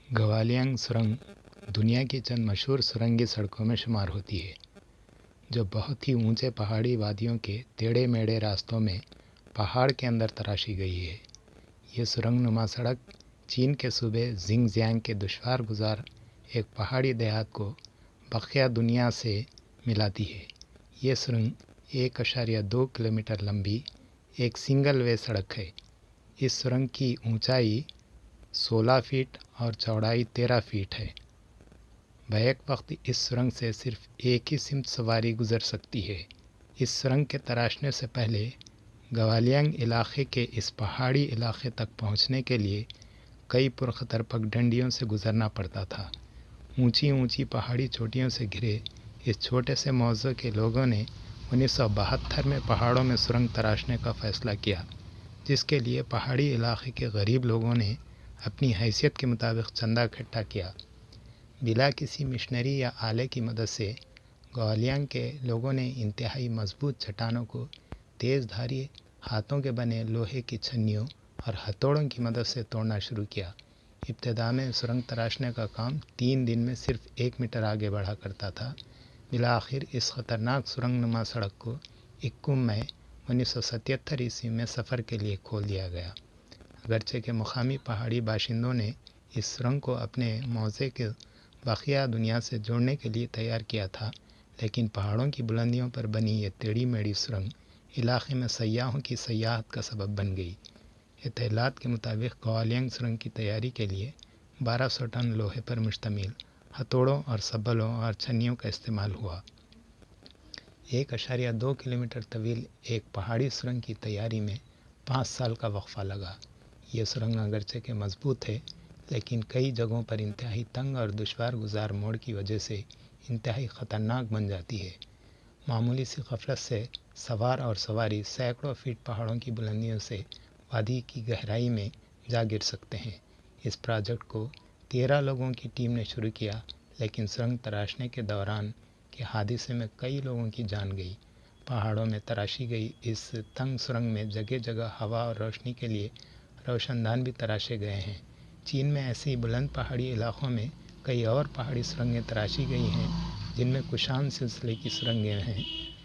गवालियांग सुरंग दुनिया की चंद मशहूर सुरंगी सड़कों में शुमार होती है, जो बहुत ही ऊंचे पहाड़ी वादियों के टेढ़े मेढ़े रास्तों में पहाड़ के अंदर तराशी गई है। ये सुरंग नुमा सड़क चीन के सूबे जिंगजियांग के दुश्वार गुजार एक पहाड़ी देहात को बकिया दुनिया से मिलाती है। ये सुरंग 1.2 किलोमीटर लंबी एक सिंगल वे सड़क है। इस सुरंग की ऊंचाई 16 फीट और चौड़ाई 13 फीट है। बैक वक्त इस सुरंग से सिर्फ एक ही सिमत सवारी गुजर सकती है। इस सुरंग के तराशने से पहले गवालियांग इलाके के इस पहाड़ी इलाके तक पहुंचने के लिए कई पुरखतर पगडंडियों से गुजरना पड़ता था। ऊंची ऊंची पहाड़ी चोटियों से घिरे इस छोटे से मौजे के लोगों ने 1972 में पहाड़ों में सुरंग तराशने का फैसला किया, जिसके लिए पहाड़ी इलाके के गरीब लोगों ने अपनी हैसियत के मुताबिक चंदा इकट्ठा किया। बिला किसी मिशनरी या आले की मदद से गवालियांग के लोगों ने इंतहाई मजबूत चट्टानों को तेज़ धारी हाथों के बने लोहे की छन्नियों और हथौड़ों की मदद से तोड़ना शुरू किया। इब्तिदा में सुरंग तराशने का काम 3 दिन में सिर्फ 1 मीटर आगे बढ़ा करता था। बिला आखिर इस ख़तरनाक सुरंग नुमा सड़क को 21 मई 1977 ईस्वी में सफ़र के लिए खोल दिया गया। अगरचे के मुकामी पहाड़ी बाशिंदों ने इस सुरंग को अपने मौजे के बकिया दुनिया से जोड़ने के लिए तैयार किया था, लेकिन पहाड़ों की बुलंदियों पर बनी ये टेढ़ी मेढ़ी सुरंग इलाके में सयाहों की सयाहत का सबब बन गई। इत्तलात के मुताबिक गवालियांग सुरंग की तैयारी के लिए 1200 टन लोहे पर मुश्तमिल हथौड़ों और सब्बलों और छन्नियों का इस्तेमाल हुआ। 1.2 किलोमीटर तवील एक पहाड़ी सुरंग की तैयारी में 5 साल का वक्फा लगा। ये सुरंग अगरचे के मजबूत है, लेकिन कई जगहों पर इंतहाई तंग और दुश्वार गुजार मोड़ की वजह से इंतहाई ख़तरनाक बन जाती है। मामूली सी गफलत से सवार और सवारी सैकड़ों फीट पहाड़ों की बुलंदियों से वादी की गहराई में जा गिर सकते हैं। इस प्रोजेक्ट को 13 लोगों की टीम ने शुरू किया, लेकिन सुरंग तराशने के दौरान के हादसे में कई लोगों की जान गई। पहाड़ों में तराशी गई इस तंग सुरंग में जगह जगह हवा और रोशनी के लिए रोशनदान भी तराशे गए हैं। चीन में ऐसी बुलंद पहाड़ी इलाकों में कई और पहाड़ी सुरंगें तराशी गई हैं, जिनमें कुशान सिलसिले की सुरंगें हैं,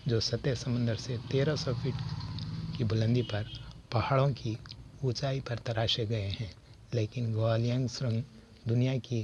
जो सतह समंदर से 1300 फीट की बुलंदी पर पहाड़ों की ऊंचाई पर तराशे गए हैं। लेकिन गवालियांग सुरंग दुनिया की